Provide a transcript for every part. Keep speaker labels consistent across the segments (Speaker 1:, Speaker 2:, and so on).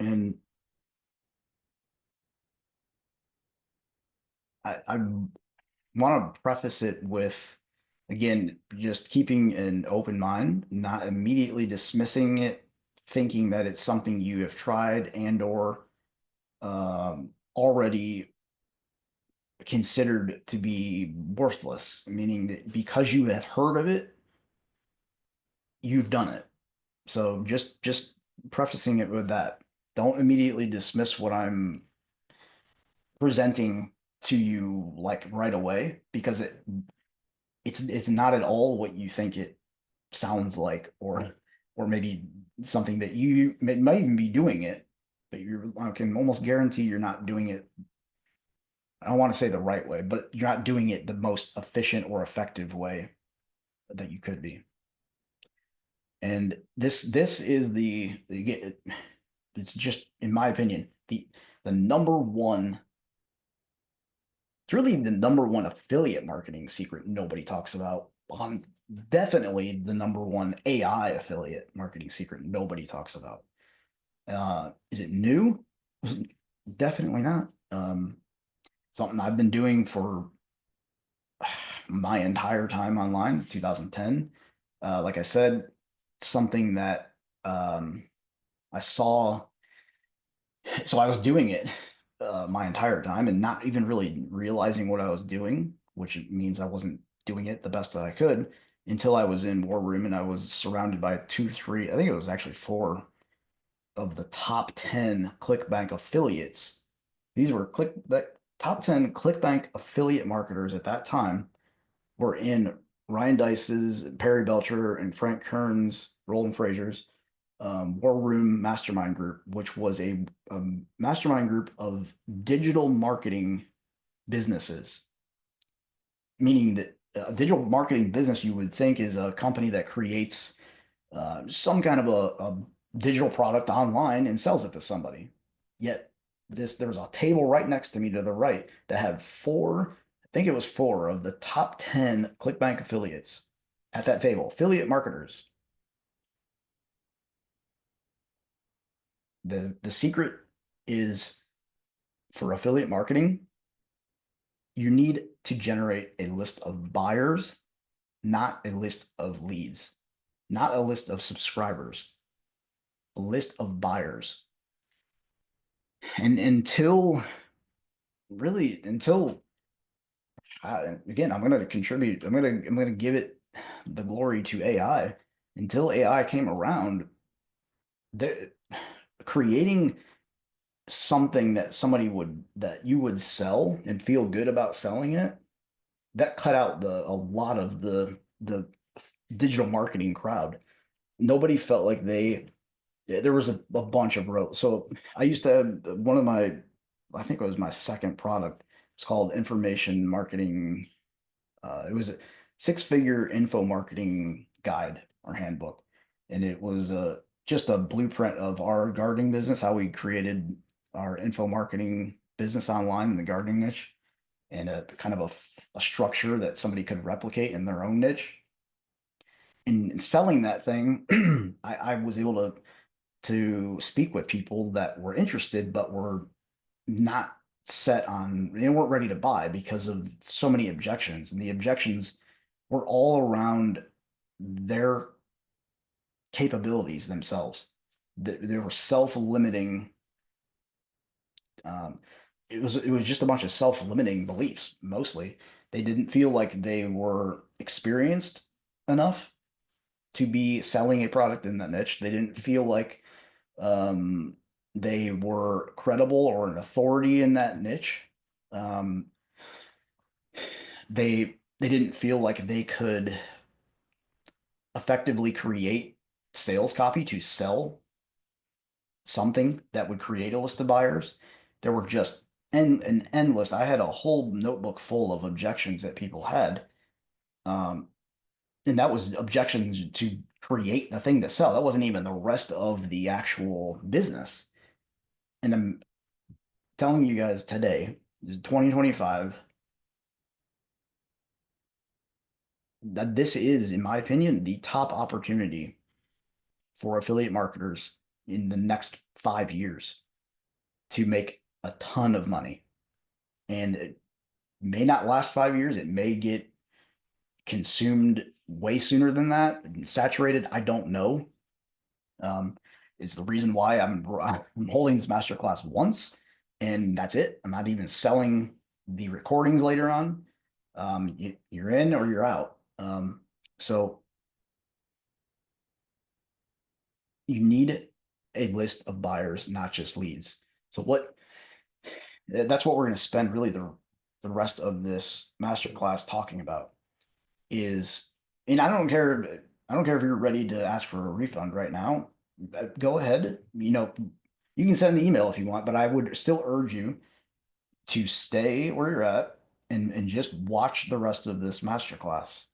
Speaker 1: And I want to preface it with, again, just keeping an open mind, not immediately dismissing it, thinking that it's something you have tried and or already considered to be worthless, meaning that because you have heard of it, you've done it. So just prefacing it with that. Don't immediately dismiss what I'm presenting to you like right away because it's not at all what you think it sounds like, or maybe something that you might even be doing it, but I can almost guarantee you're not doing it. I don't want to say the right way, but you're not doing it the most efficient or effective way that you could be. And this is it's just in my opinion the number one. It's really the number one affiliate marketing secret nobody talks about. On definitely the number one AI affiliate marketing secret nobody talks about. Is it new? Definitely not. Something I've been doing for my entire time online, 2010. Like I said, something that I saw. So I was doing it my entire time and not even really realizing what I was doing, which means I wasn't doing it the best that I could until I was in War Room and I was surrounded by two, three, I think it was actually four of the top 10 ClickBank affiliates. These were the top 10 ClickBank affiliate marketers at that time were in Ryan Dice's, Perry Belcher, and Frank Kern's, Roland Frazier's War Room Mastermind Group, which was a mastermind group of digital marketing businesses, meaning that a digital marketing business you would think is a company that creates some kind of a digital product online and sells it to somebody. Yet there was a table right next to me to the right that had four, I think it was four of the top 10 ClickBank affiliates at that table, affiliate marketers. The secret is for affiliate marketing, you need to generate a list of buyers, not a list of leads, not a list of subscribers, a list of buyers. And until again, I'm going to contribute. I'm going to give it the glory to AI. Until AI came around, the creating something that you would sell and feel good about selling it, that cut out a lot of the digital marketing crowd. Nobody felt like there was a bunch of rows. So I used to have one of my, I think it was my second product. It's called information marketing. It was a six-figure info marketing guide or handbook, and it was just a blueprint of our gardening business, how we created our info marketing business online in the gardening niche, and a kind of a structure that somebody could replicate in their own niche. In selling that thing, I was able to speak with people that were interested but were not set on, they weren't ready to buy because of so many objections, and the objections were all around their capabilities themselves. They were self-limiting. um, it was just a bunch of self-limiting beliefs mostly. They didn't feel like they were experienced enough to be selling a product in that niche. They didn't feel like um, they were credible or an authority in that niche. Um, they didn't feel like they could effectively create sales copy to sell something that would create a list of buyers. There were just an endless. I had a whole notebook full of objections that people had, um, and that was objections to create the thing to sell. That wasn't even the rest of the actual business. And I'm telling you guys today, is 2025, that this is, in my opinion, the top opportunity for affiliate marketers in the next 5 years to make a ton of money. And it may not last 5 years. It may get consumed way sooner than that, saturated. I don't know. Um, it's the reason why I'm holding this masterclass once, and that's it. I'm not even selling the recordings later on. You're in or you're out. So you need a list of buyers, not just leads. So that's what we're going to spend really the rest of this masterclass talking about is, and I don't care if you're ready to ask for a refund right now. Go ahead. You can send an email if you want, but I would still urge you to stay where you're at and just watch the rest of this masterclass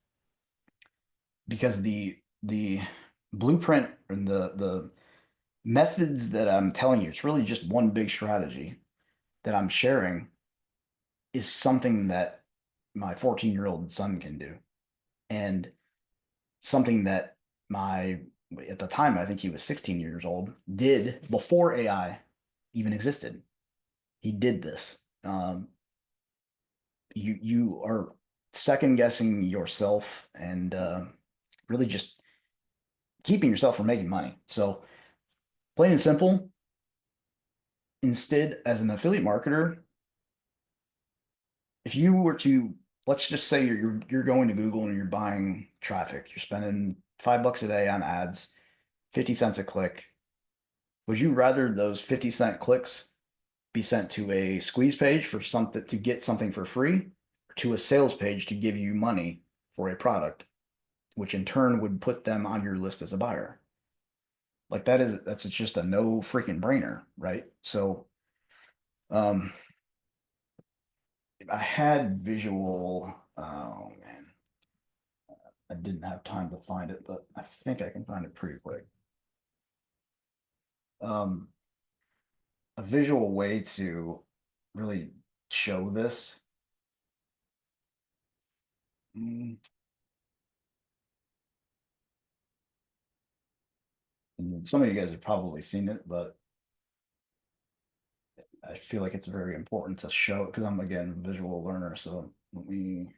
Speaker 1: because the blueprint and the methods that I'm telling you, it's really just one big strategy that I'm sharing is something that my 14-year-old son can do. And something that my at the time I think he was 16 years old did before AI even existed. He did this. You are second guessing yourself and really just keeping yourself from making money. So plain and simple. Instead, as an affiliate marketer, if you were to let's just say you're going to Google and you're buying traffic, you're spending $5 a day on ads, 50 cents a click. Would you rather those 50-cent clicks be sent to a squeeze page for something to get something for free, or to a sales page to give you money for a product, which in turn would put them on your list as a buyer? Like that's just a no freaking brainer, right? So um I had visual oh man, I didn't have time to find it, but I think I can find it pretty quick. Um a visual way to really show this. Mm, and some of you guys have probably seen it, but I feel like it's very important to show because I'm again a visual learner. So let me.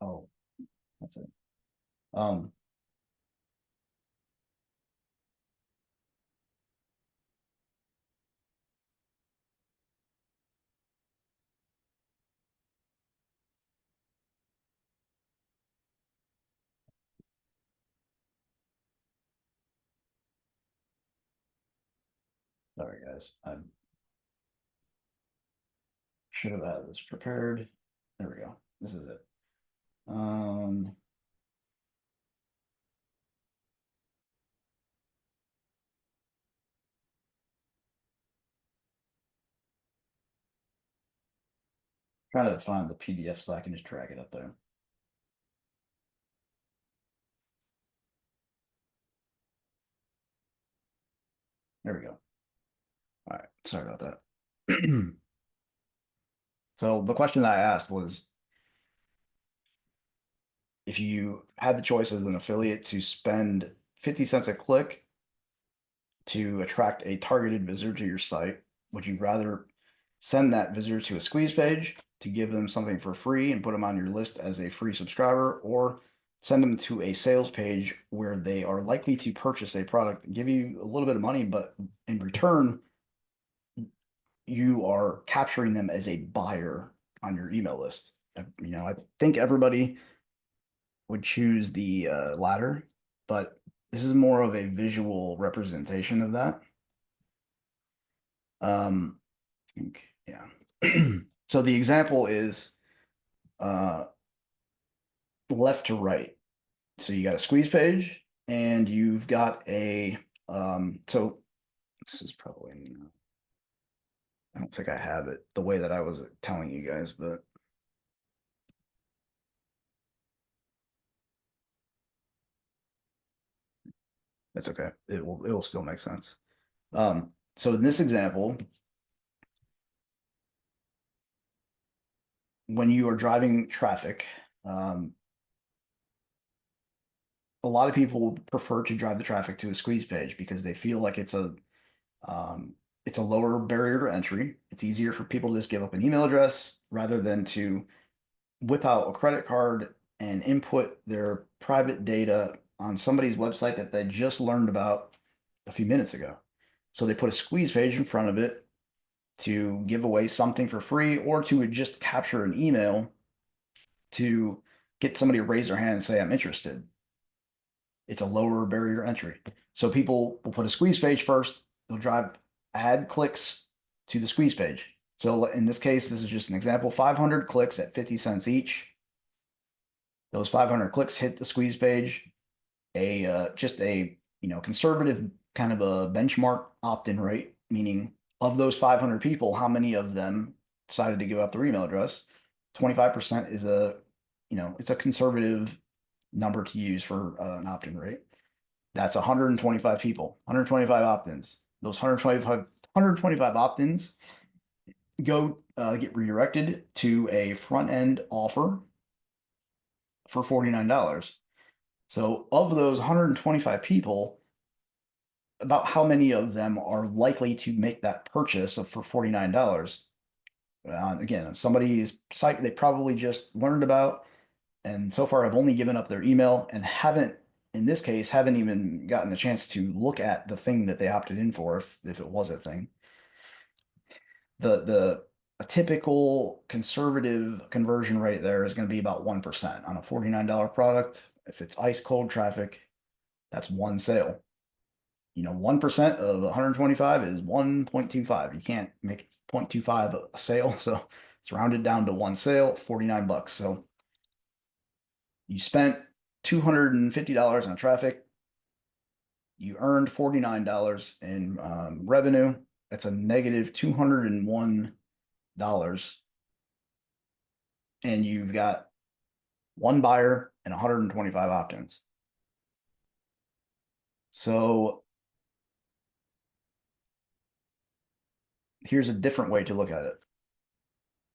Speaker 1: Oh, that's it. Um, Sorry guys, I should have had this prepared. There we go. This is it. Um, Trying to find the PDF so I can just drag it up there. There we go. All right, sorry about that. So the question that I asked was if you had the choice as an affiliate to spend 50 cents a click to attract a targeted visitor to your site, would you rather send that visitor to a squeeze page to give them something for free and put them on your list as a free subscriber, or send them to a sales page where they are likely to purchase a product, give you a little bit of money, but in return, you are capturing them as a buyer on your email list? I think everybody would choose the latter, but this is more of a visual representation of that. Um, yeah. So the example is uh, left to right. So you got a squeeze page and you've got so this is probably, I don't think I have it the way that I was telling you guys, but that's okay. It will still make sense. So in this example, when you are driving traffic, um, a lot of people prefer to drive the traffic to a squeeze page because they feel like um, it's a lower barrier to entry. It's easier for people to just give up an email address rather than to whip out a credit card and input their private data on somebody's website that they just learned about a few minutes ago. So they put a squeeze page in front of it to give away something for free or to just capture an email to get somebody to raise their hand and say, I'm interested. It's a lower barrier entry. So people will put a squeeze page first. They'll drive add clicks to the squeeze page. So in this case, this is just an example, 500 clicks at 50 cents each. Those 500 clicks hit the squeeze page. Just a conservative kind of a benchmark opt-in rate, meaning of those 500 people, how many of them decided to give up their email address? 25% is it's a conservative number to use for an opt-in rate. That's 125 people, 125 opt-ins. Those 125 opt-ins go get redirected to a front-end offer for $49. So of those 125 people, about how many of them are likely to make that purchase for $49? Again, somebody's site they probably just learned about, and so far have only given up their email and haven't, in this case, haven't even gotten a chance to look at the thing that they opted in for, if it was a thing. The a typical conservative conversion rate there is going to be about 1% on a $49 product. If it's ice cold traffic, that's one sale. 1% of 125 is 1.25. You can't make 0.25 a sale. So it's rounded down to one sale, $49. So you spent $250 on traffic. You earned $49 in revenue. That's a negative $201. And you've got one buyer and 125 opt-ins. So here's a different way to look at it.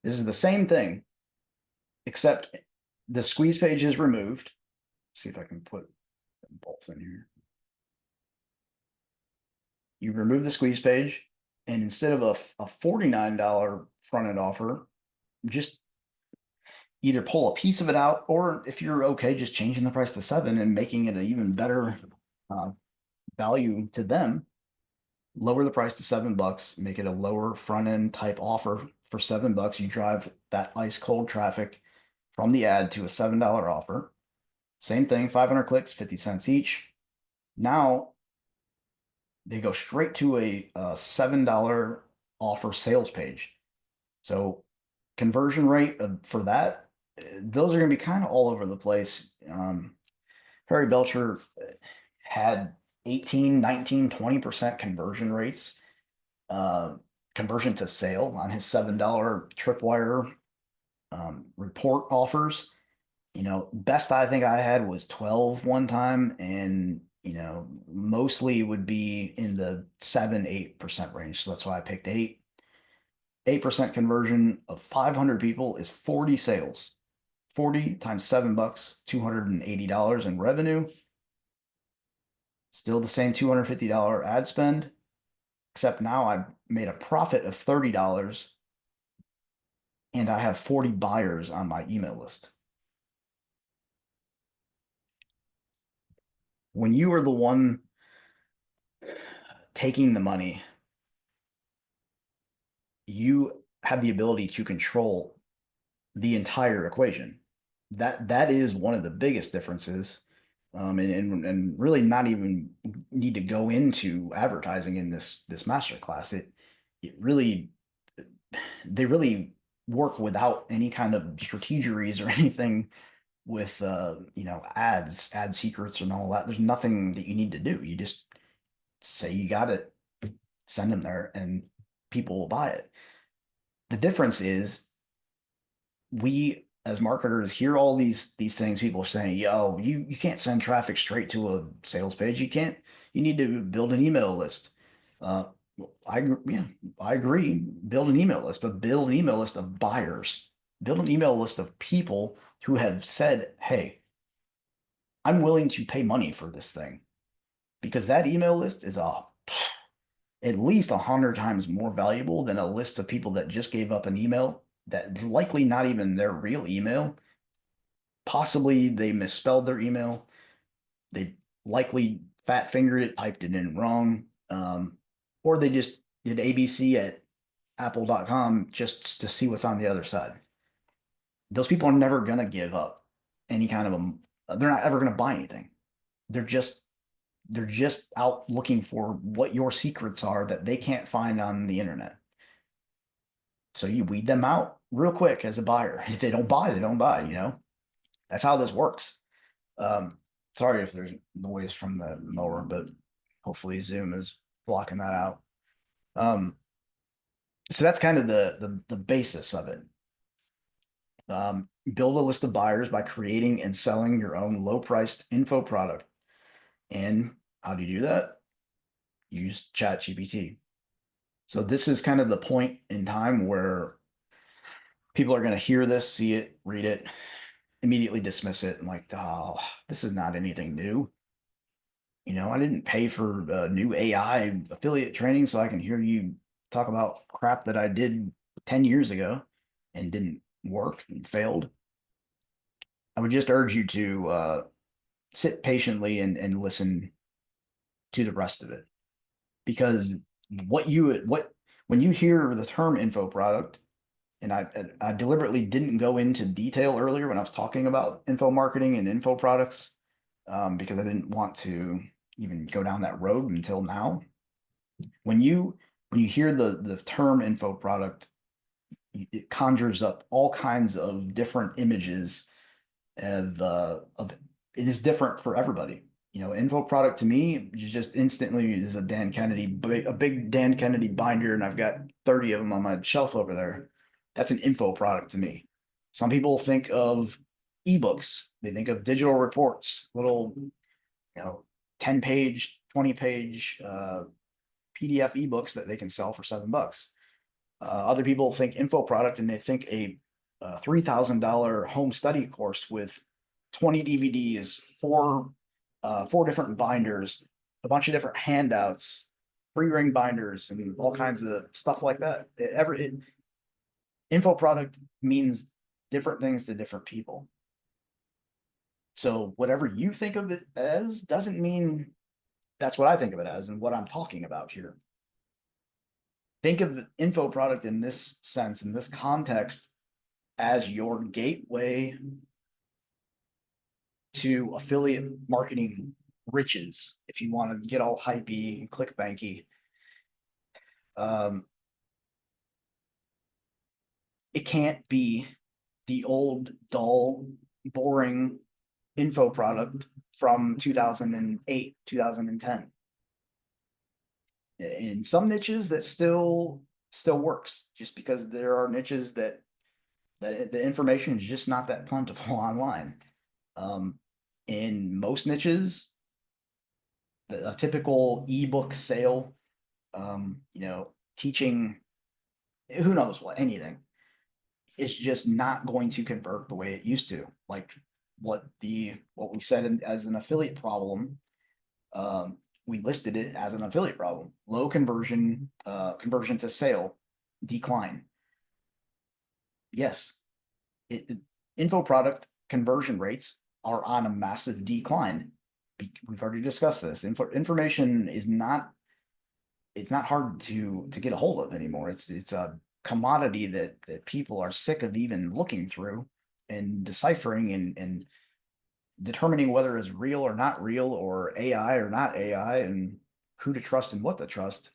Speaker 1: This is the same thing, except the squeeze page is removed. See if I can put both in here. You remove the squeeze page, and instead of a $49 front end offer, just either pull a piece of it out, or if you're okay, just changing the price to $7 and making it an even better value to them. Lower the price to $7, make it a lower front end type offer for $7. You drive that ice cold traffic from the ad to a $7 offer. Same thing, 500 clicks, 50 cents each. Now they go straight to a $7 offer sales page. So conversion rate for that, those are going to be kind of all over the place. Perry Belcher had 18, 19, 20% conversion rates, conversion to sale on his $7 tripwire report offers. Best I think I had was 12 one time, and mostly would be in the 7-8% range. So that's why I picked 8. 8% conversion of 500 people is 40 sales. 40 times $7, $280 in revenue. Still the same $250 ad spend, except now I made a profit of $30 and I have 40 buyers on my email list. When you are the one taking the money, you have the ability to control the entire equation. That is one of the biggest differences. And really not even need to go into advertising in this masterclass. It really they really work without any kind of strategeries or anything with ad secrets and all that. There's nothing that you need to do. You just say you got it, send them there, and people will buy it. The difference is we as marketers hear all these things people are saying, yo, you can't send traffic straight to a sales page. You need to build an email list. I agree, build an email list, but build an email list of buyers. Build an email list of people who have said, hey, I'm willing to pay money for this thing, because that email list is at least 100 times more valuable than a list of people that just gave up an email that's likely not even their real email. Possibly they misspelled their email. They likely fat fingered it, typed it in wrong, or they just did ABC at apple.com just to see what's on the other side. Those people are never going to give up any kind of they're not ever going to buy anything. They're just they're just out looking for what your secrets are that they can't find on the internet. So you weed them out real quick as a buyer. If they don't buy, they don't buy, you know. That's how this works. Um, Sorry if there's noise from the mower, but hopefully Zoom is blocking that out. Um, so that's kind of the basis of it. Build a list of buyers by creating and selling your own low priced info product. And how do you do that? Use ChatGPT. So this is kind of the point in time where people are going to hear this, see it, read it, immediately dismiss it, and like, oh, this is not anything new. You know, I didn't pay for new AI affiliate training so I can hear you talk about crap that I did 10 years ago and didn't work and failed. I would just urge you to sit patiently and listen to the rest of it, because what when you hear the term info product, and I deliberately didn't go into detail earlier when I was talking about info marketing and info products, because I didn't want to even go down that road until now. When you hear the term info product, it conjures up all kinds of different images of it is different for everybody. You know, info product to me just instantly is a Dan Kennedy, a big Dan Kennedy binder, and I've got 30 of them on my shelf over there. That's an info product to me. Some people think of ebooks, they think of digital reports, little, 10-page, 20-page PDF ebooks that they can sell for $7. Other people think info product and they think a $3,000 home study course with 20 DVDs, four different binders, a bunch of different handouts, free ring binders, and all kinds of stuff like that. Info product means different things to different people. So whatever you think of it as doesn't mean that's what I think of it as and what I'm talking about here. Think of info product in this sense, in this context, as your gateway to affiliate marketing riches. If you want to get all hypey and clickbanky, um, it can't be the old, dull, boring info product from 2008, 2010. In some niches, that still works, just because there are niches that the information is just not that plentiful online. Um, in most niches, a typical ebook sale, teaching who knows what, anything, is just not going to convert the way it used to. Like what we said as an affiliate problem, we listed it as an affiliate problem. Low conversion to sale, decline. Yes, info product conversion rates are on a massive decline. We've already discussed this. Information is not, it's not hard to get a hold of anymore. It's a commodity that people are sick of even looking through and deciphering and determining whether it's real or not real, or AI or not AI, and who to trust and what to trust.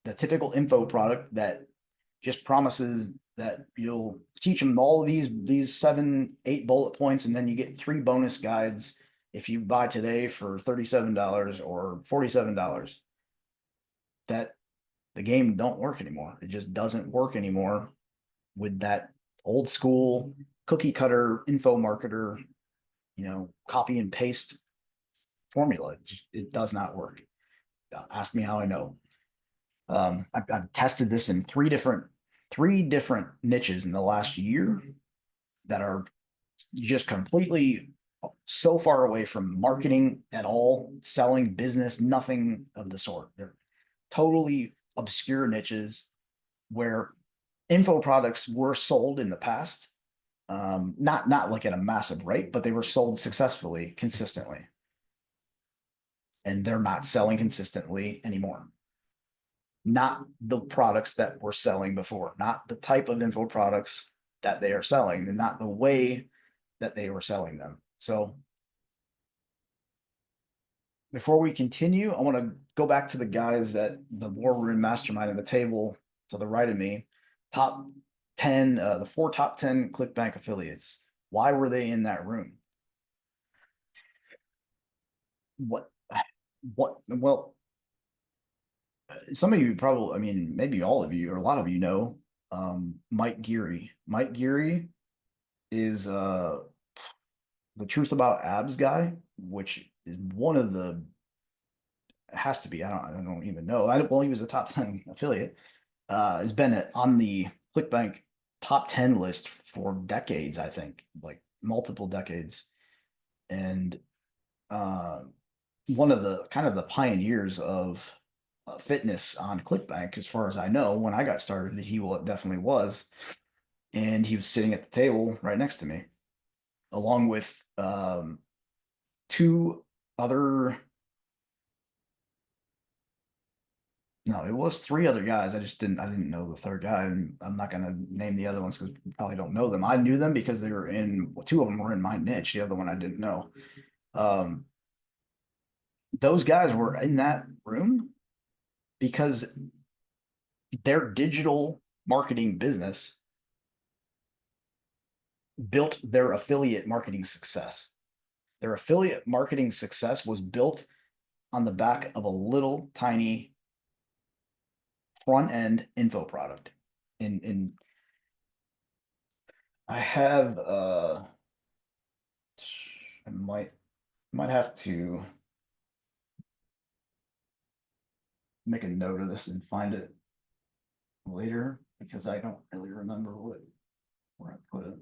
Speaker 1: The typical info product that just promises that you'll teach them all of these 7, 8 bullet points, and then you get 3 bonus guides if you buy today for $37 or $47. That the game don't work anymore. It just doesn't work anymore with that old school cookie cutter info marketer, copy and paste formula. It does not work. Ask me how I know. I've tested this in 3 different three different niches in the last year that are just completely so far away from marketing at all, selling business, nothing of the sort. They're totally obscure niches where info products were sold in the past. Not like at a massive rate, but they were sold successfully, consistently, and they're not selling consistently anymore. Not the products that were selling before, not the type of info products that they are selling, and not the way that they were selling them. So before we continue, I want to go back to the guys at the War Room Mastermind at the table to the right of me. Top 10, the four top 10 ClickBank affiliates. Why were they in that room? What, well, some of you probably, I mean, maybe all of you or a lot of you know Mike Geary. Mike Geary is the Truth About Abs guy, which is one of the has to be. I don't even know. Well, he was a top 10 affiliate. Has been on the ClickBank top 10 list for decades, I think, like multiple decades. And uh, one of the kind of the pioneers of fitness on ClickBank, as far as I know. When I got started, definitely was. And he was sitting at the table right next to me, along with two other. No, it was three other guys. I didn't know the third guy, and I'm not gonna name the other ones because you probably don't know them. I knew them because they were in two of them were in my niche. The other one I didn't know. Um, those guys were in that room because their digital marketing business built their affiliate marketing success. Their affiliate marketing success was built on the back of a little tiny front end info product. In I have I might have to make a note of this and find it later because I don't really remember where I put it.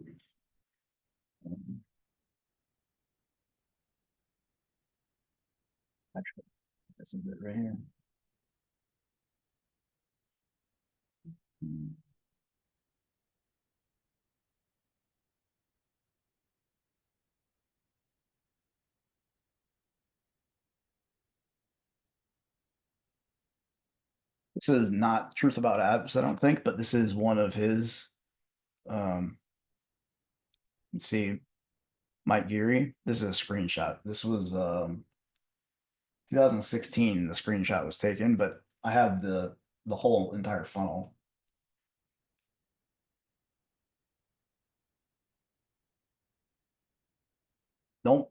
Speaker 1: Actually, this is it right here. This is not Truth About Apps, I don't think, but this is one of his. Um, let's see, Mike Geary. This is a screenshot. This was 2016. The screenshot was taken, but I have the whole entire funnel.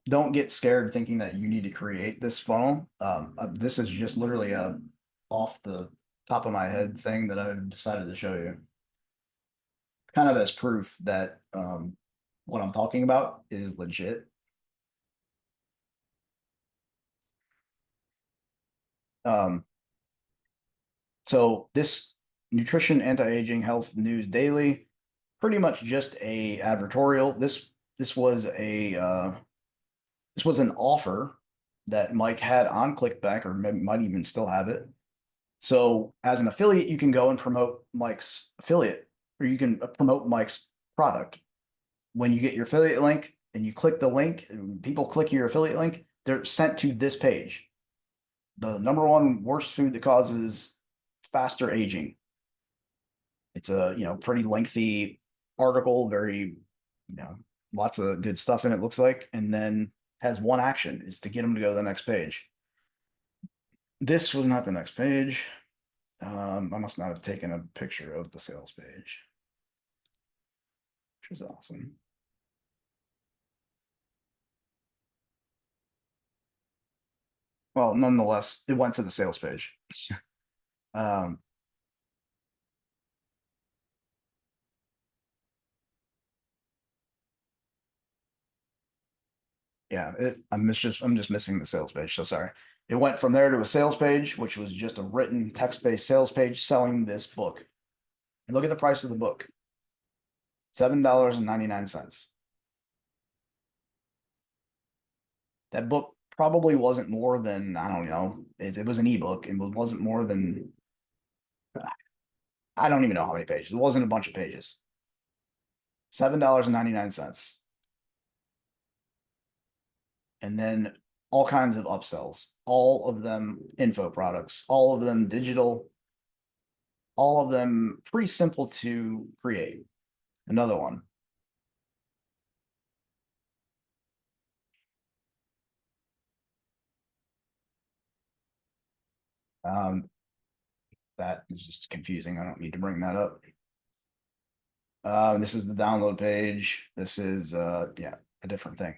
Speaker 1: Don't get scared thinking that you need to create this funnel. This is just literally a off the top of my head thing that I've decided to show you, kind of as proof that what I'm talking about is legit. Um, so this nutrition, anti-aging, health news daily, pretty much just a advertorial. This was a this was an offer that Mike had on ClickBank, or maybe might even still have it. So as an affiliate, you can go and promote Mike's affiliate, or you can promote Mike's product. When you get your affiliate link and you click the link, and people click your affiliate link, they're sent to this page. The number one worst food that causes faster aging. It's a pretty lengthy article, very lots of good stuff in it looks like, and then has one action is to get them to go to the next page. This was not the next page. I must not have taken a picture of the sales page, which was awesome. Well, nonetheless, it went to the sales page. um, yeah, I'm just missing the sales page. So sorry. It went from there to a sales page, which was just a written text-based sales page selling this book. Look at the price of the book, $7.99. That book probably wasn't more than, I don't know, it was an ebook and wasn't more than, I don't even know how many pages. It wasn't a bunch of pages. $7.99. And then all kinds of upsells, all of them info products, all of them digital, all of them pretty simple to create. Another one. Um, that is just confusing. I don't need to bring that up. This is the download page. This is yeah, a different thing.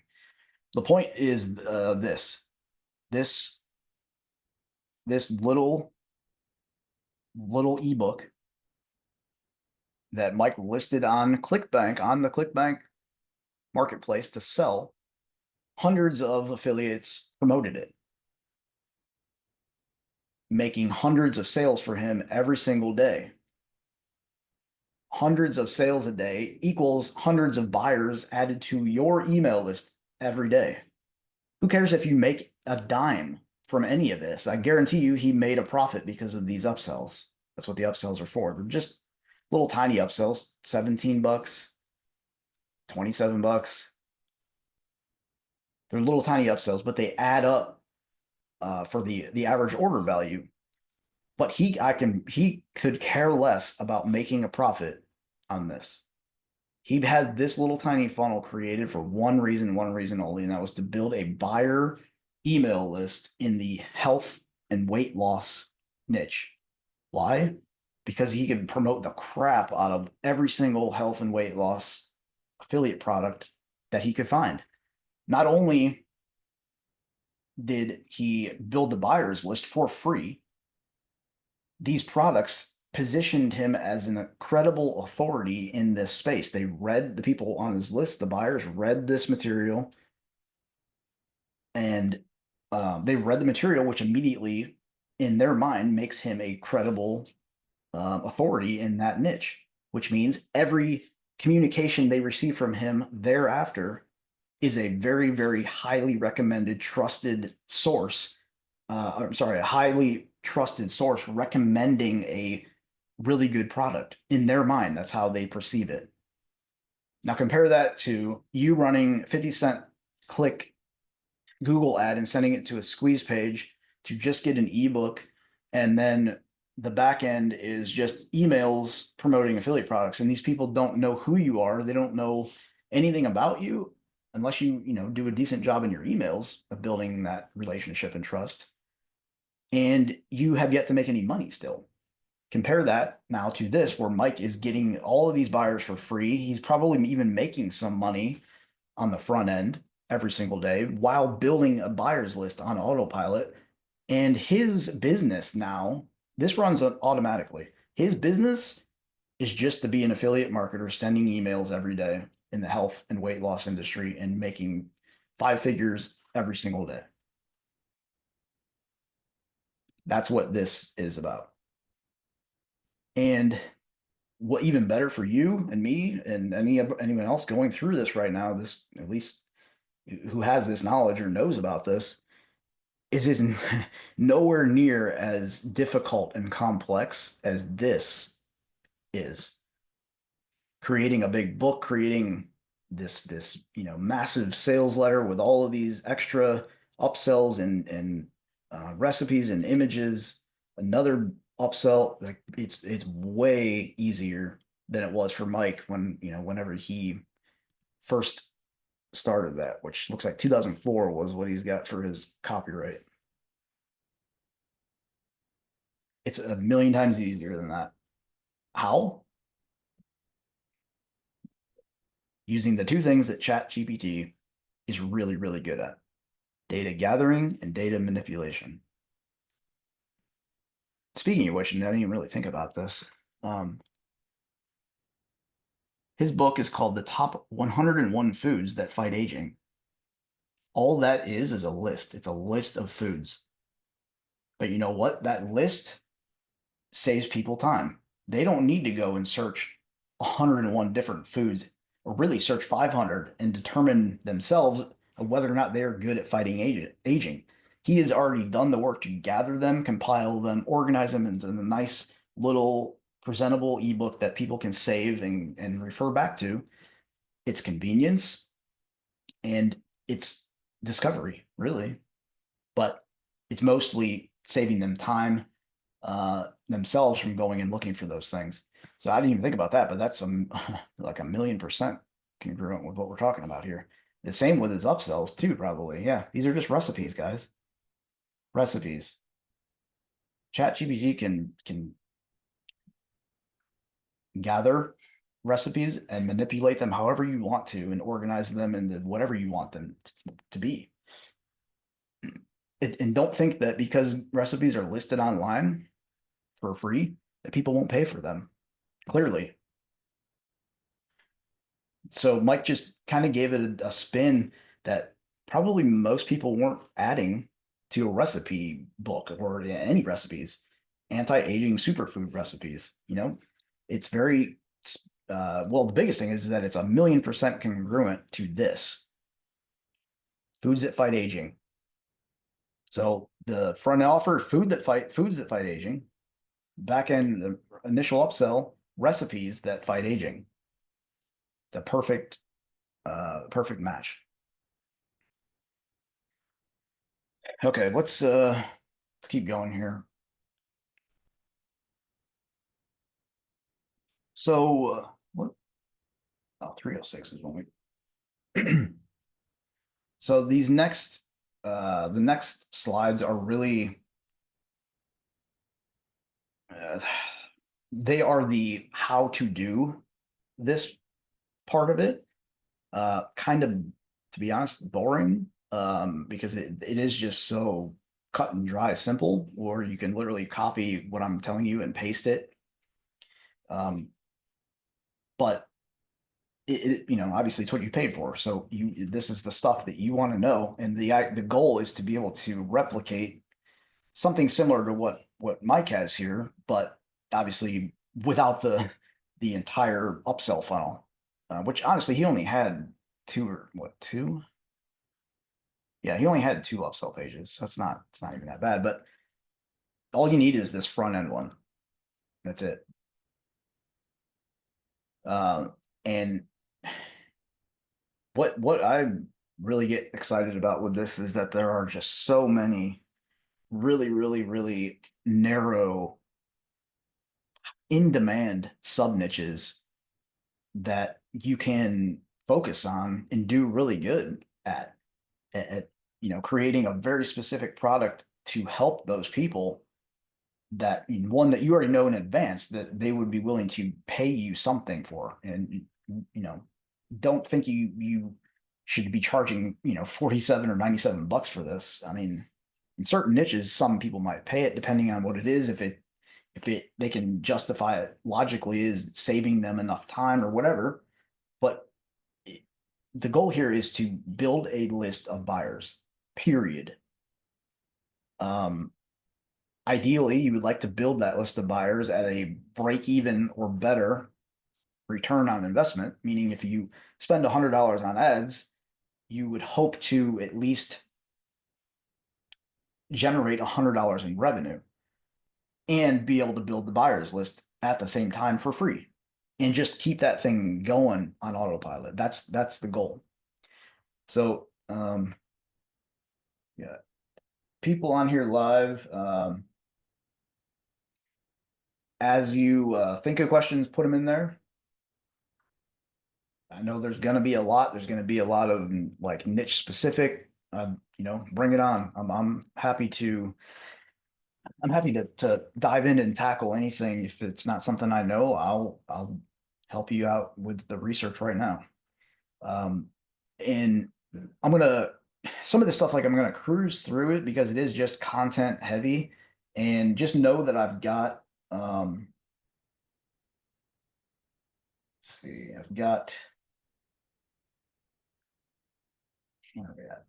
Speaker 1: The point is this this little ebook that Mike listed on ClickBank on the ClickBank marketplace to sell. Hundreds of affiliates promoted it, making hundreds of sales for him every single day. Hundreds of sales a day equals hundreds of buyers added to your email list every day. Who cares if you make a dime from any of this? I guarantee you he made a profit because of these upsells. That's what the upsells are for. They're just little tiny upsells, 17 bucks, 27 bucks. They're little tiny upsells, but they add up for the average order value. But he could care less about making a profit on this. He has this little tiny funnel created for one reason only, and that was to build a buyer email list in the health and weight loss niche. Why? Because he could promote the crap out of every single health and weight loss affiliate product that he could find. Not only did he build the buyers list for free, these products positioned him as an incredible authority in this space. They read the people on his list, the buyers read this material, and they read the material, which immediately, in their mind, makes him a credible authority in that niche, which means every communication they receive from him thereafter is a very, very highly recommended, trusted source. I'm sorry, a highly trusted source recommending a really good product in their mind. That's how they perceive it. Now compare that to you running 50-cent click Google ad and sending it to a squeeze page to just get an ebook, and then the back end is just emails promoting affiliate products. And these people don't know who you are. They don't know anything about you unless you do a decent job in your emails of building that relationship and trust. And you have yet to make any money still. Compare that now to this, where Mike is getting all of these buyers for free. He's probably even making some money on the front end every single day while building a buyer's list on autopilot. And his business now, this runs automatically. His business is just to be an affiliate marketer, sending emails every day in the health and weight loss industry and making 5 figures every single day. That's what this is about. And what even better for you and me and anyone else going through this right now, this at least who has this knowledge or knows about this, is nowhere near as difficult and complex as this is. Creating a big book, creating this massive sales letter with all of these extra upsells and recipes and images, another upsell. Like it's way easier than it was for Mike whenever he first started that, which looks like 2004 was what he's got for his copyright. It's a million times easier than that. How? Using the two things that ChatGPT is really, really good at: data gathering and data manipulation. Speaking of which, and I didn't even really think about this. Um, his book is called The Top 101 Foods That Fight Aging. All that is a list. It's a list of foods. But you know what? That list saves people time. They don't need to go and search 101 different foods or really search 500 and determine themselves whether or not they're good at fighting aging. He has already done the work to gather them, compile them, organize them into a nice little presentable ebook that people can save and refer back to. It's convenience and it's discovery, really, but it's mostly saving them time themselves from going and looking for those things. So I didn't even think about that, but that's like 1,000,000% congruent with what we're talking about here. The same with his upsells too, probably. Yeah, these are just recipes, guys. Recipes. ChatGPT can gather recipes and manipulate them however you want to and organize them into whatever you want them to be. And don't think that because recipes are listed online for free that people won't pay for them. Clearly, so Mike just kind of gave it a spin that probably most people weren't adding to a recipe book or any recipes. Anti-aging superfood recipes. It's very well. The biggest thing is that it's 1,000,000% congruent to this foods that fight aging. So the front offer foods that fight aging. Back end the initial upsell recipes that fight aging. It's a perfect match. Okay, let's keep going here. So what? Oh, 306 is when we. So the next slides are really, uh, they are the how to do this part of it. Kind of, to be honest, boring. Because it is just so cut and dry, simple, or you can literally copy what I'm telling you and paste it. Um, but obviously it's what you paid for. So this is the stuff that you want to know, and the goal is to be able to replicate something similar to what Mike has here, but obviously without the entire upsell funnel, which honestly he only had two? Yeah, he only had two upsell pages. It's not even that bad, but all you need is this front end one. That's it. And what I really get excited about with this is that there are just so many really, really, really narrow, in demand sub niches that you can focus on and do really good at creating a very specific product to help those people that one that you already know in advance that they would be willing to pay you something for. And don't think you should be charging 47 or 97 bucks for this. I mean, in certain niches some people might pay it depending on what it is, if they can justify it logically is saving them enough time or whatever. But the goal here is to build a list of buyers, period. um Ideally you would like to build that list of buyers at a break even or better return on investment, meaning if you spend $100 on ads, you would hope to at least generate $100 in revenue and be able to build the buyers list at the same time for free and just keep that thing going on autopilot. That's the goal. So yeah, people on here live, as you think of questions, put them in there. I know there's going to be a lot. There's going to be a lot of like niche specific. Bring it on. I'm happy to dive in and tackle anything. If it's not something I know, I'll help you out with the research right now. And I'm gonna some of this stuff like I'm gonna cruise through it because it is just content heavy, and just know that I've got let's see, I've got where are we at?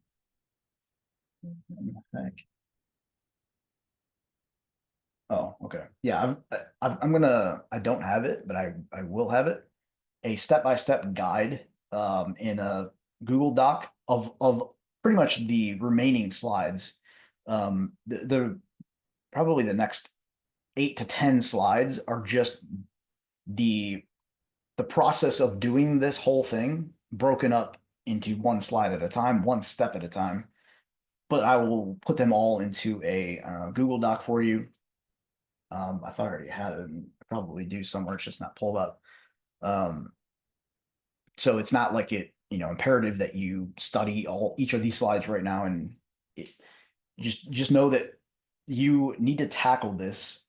Speaker 1: Oh, okay. Yeah, I don't have it, but I will have it. A step-by-step guide in a Google Doc of pretty much the remaining slides. The probably the next 8 to 10 slides are just the the process of doing this whole thing broken up into one slide at a time, one step at a time. But I will put them all into a Google Doc for you. I thought I already had it, and I probably do somewhere. It's just not pulled up. Um, so it's not like imperative that you study all each of these slides right now, and it, just know that you need to tackle this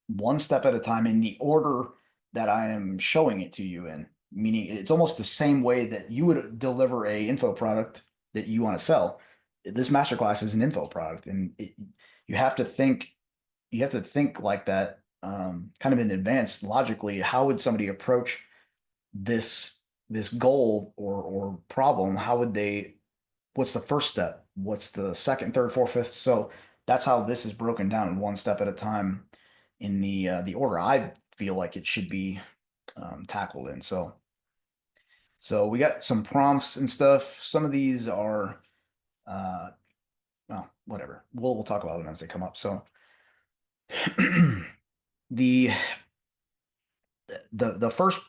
Speaker 1: one step at a time in the order that I am showing it to you in. Meaning, it's almost the same way that you would deliver a info product that you want to sell. This masterclass is an info product, and you have to think you have to think like that, kind of in advance logically. How would somebody approach this goal or problem? How would they? What's the first step? What's the second, third, fourth, fifth? So that's how this is broken down one step at a time in the order I feel like it should be tackled in. So we got some prompts and stuff. Some of these are uh, well, whatever. We'll talk about them as they come up. So the the first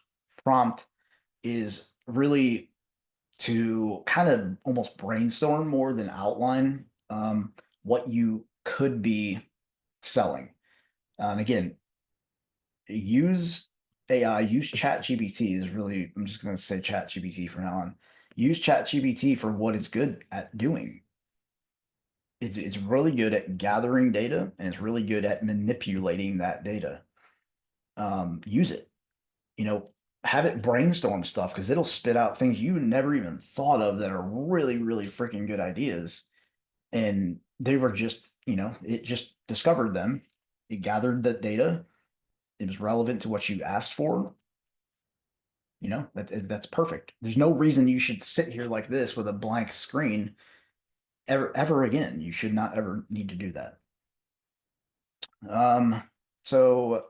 Speaker 1: prompt is really to kind of almost brainstorm more than outline what you could be selling. Again, use AI, use ChatGPT is really, I'm just going to say ChatGPT from now on. Use ChatGPT for what it's good at doing. It's really good at gathering data, and it's really good at manipulating that data. Use it, you know, have it brainstorm stuff because it'll spit out things you never even thought of that are really, really freaking good ideas. And they were just, it just discovered them. It gathered that data. It was relevant to what you asked for. That's perfect. There's no reason you should sit here like this with a blank screen ever again. You should not ever need to do that. Um, so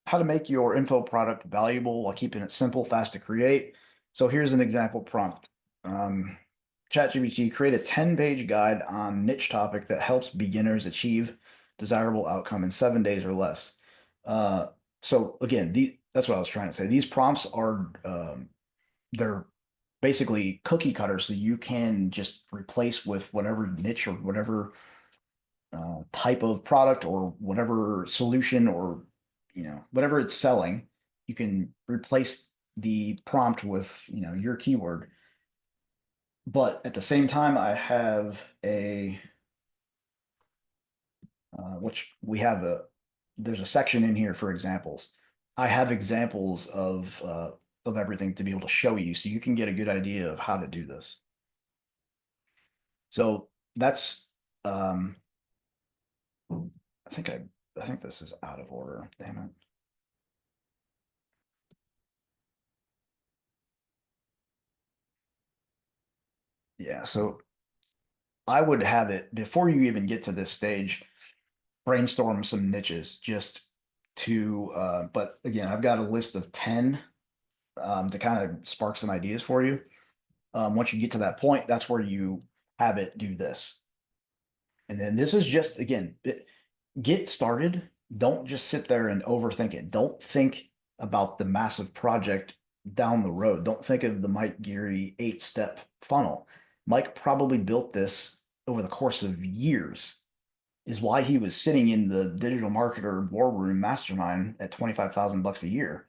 Speaker 1: how to make your info product valuable while keeping it simple, fast to create. So here's an example prompt. ChatGPT, create a 10-page guide on niche topic that helps beginners achieve desirable outcome in 7 days or less. So again, that's what I was trying to say. These prompts are they're basically cookie cutters, so you can just replace with whatever niche or whatever type of product or whatever solution or whatever it's selling. You can replace the prompt with your keyword. But at the same time, I have a which we have there's a section in here for examples. I have examples of everything to be able to show you, so you can get a good idea of how to do this. So that's I think I think this is out of order. Damn it. Yeah, so I would have it before you even get to this stage, brainstorm some niches just to but again, I've got a list of 10 to kind of spark some ideas for you. Once you get to that point, that's where you have it do this. And then this is just again, get started. Don't just sit there and overthink it. Don't think about the massive project down the road. Don't think of the Mike Geary 8-step funnel. Mike probably built this over the course of years, is why he was sitting in the digital marketer war room mastermind at 25,000 bucks a year,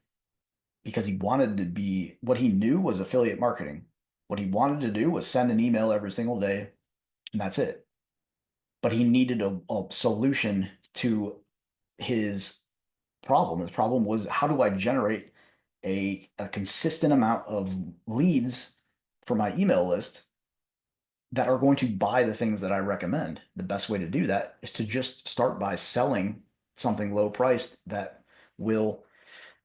Speaker 1: because he wanted to be, what he knew was affiliate marketing. What he wanted to do was send an email every single day, and that's it. But he needed a solution to his problem. His problem was, how do I generate a consistent amount of leads for my email list that are going to buy the things that I recommend? The best way to do that is to just start by selling something low priced that will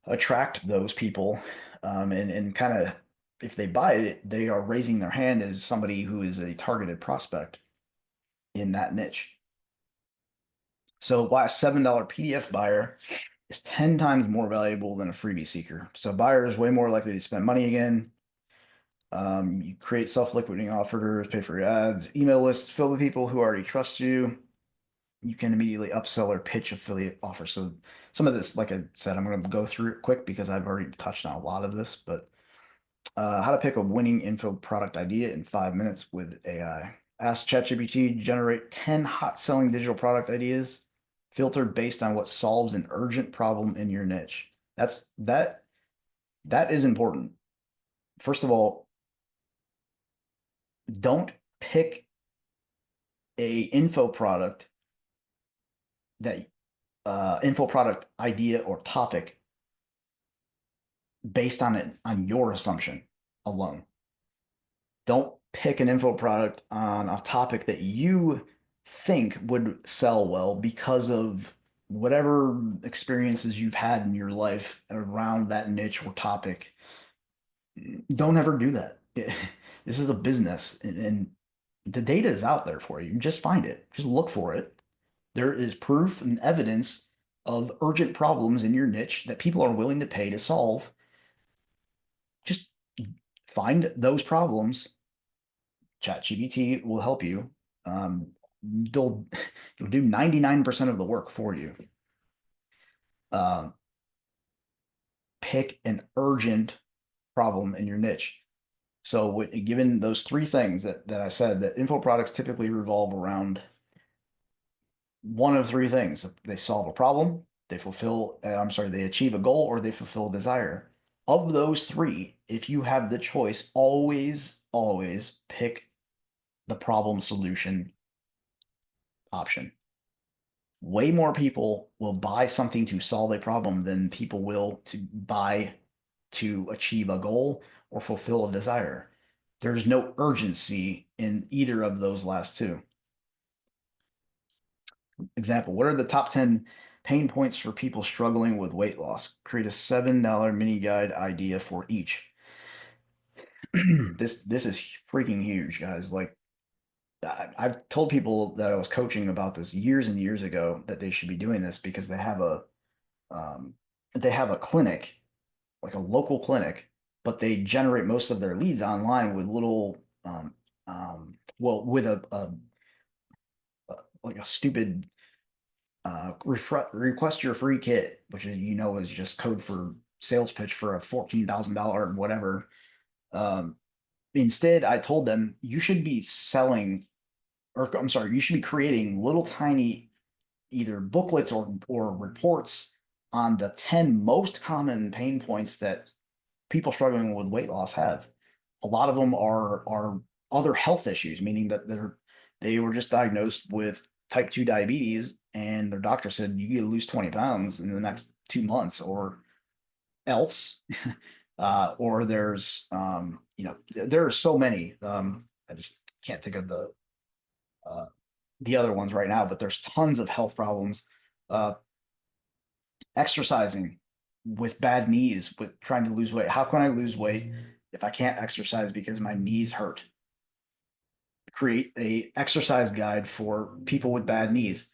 Speaker 1: attract those people, and kind of, if they buy it, they are raising their hand as somebody who is a targeted prospect in that niche. So why a $7 PDF buyer is 10 times more valuable than a freebie seeker. So buyer is way more likely to spend money again. You create self-liquidating offers, pay for your ads, email lists, fill with people who already trust you. You can immediately upsell or pitch affiliate offers. So some of this, like I said, I'm going to go through it quick because I've already touched on a lot of this, but how to pick a winning info product idea in 5 minutes with AI. Ask ChatGPT to generate 10 hot selling digital product ideas filtered based on what solves an urgent problem in your niche. That is important. First of all, don't pick a that info product idea or topic based on your assumption alone. Don't pick an info product on a topic that you think would sell well because of whatever experiences you've had in your life around that niche or topic. Don't ever do that. This is a business, and the data is out there for you. Just find it, just look for it. There is proof and evidence of urgent problems in your niche that people are willing to pay to solve. Just find those problems. ChatGPT will help you. Um, they'll it'll do 99% of the work for you. Um, Pick an urgent problem in your niche. So, given those three things that I said, that info products typically revolve around one of three things: they solve a problem, they fulfill. I'm sorry, they achieve a goal, or they fulfill a desire. Of those three, if you have the choice, always pick the problem solution option. Way more people will buy something to solve a problem than people will to buy to achieve a goal or fulfill a desire. There's no urgency in either of those last two. Example, what are the top 10 pain points for people struggling with weight loss? Create a $7 mini guide idea for each. This is freaking huge, guys. Like I've told people that I was coaching about this years and years ago that they should be doing this because um, they have a clinic, like a local clinic, but they generate most of their leads online with little well, with like a stupid request your free kit, which is is just code for sales pitch for a $14,000 whatever. Um, Instead, I told them you should be selling, or I'm sorry, you should be creating little tiny either booklets or reports on the 10 most common pain points that people struggling with weight loss have. A lot of them are other health issues, meaning that they were just diagnosed with type 2 diabetes and their doctor said you need to lose 20 pounds in the next 2 months or else. Or there's there are so many. I just can't think of uh, the other ones right now, but there's tons of health problems. Uh, Exercising with bad knees, with trying to lose weight. How can I lose weight if I can't exercise because my knees hurt? Create a exercise guide for people with bad knees.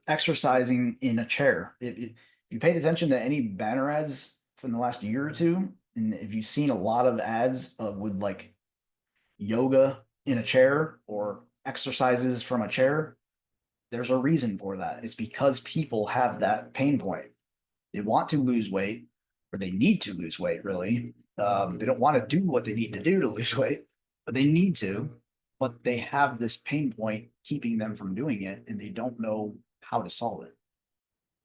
Speaker 1: Exercising in a chair. If you paid attention to any banner ads from the last year or two, and if you've seen a lot of ads with like yoga in a chair or exercises from a chair, there's a reason for that. It's because people have that pain point. They want to lose weight, or they need to lose weight, really. They don't want to do what they need to do to lose weight, but they need to. But they have this pain point keeping them from doing it, and they don't know how to solve it.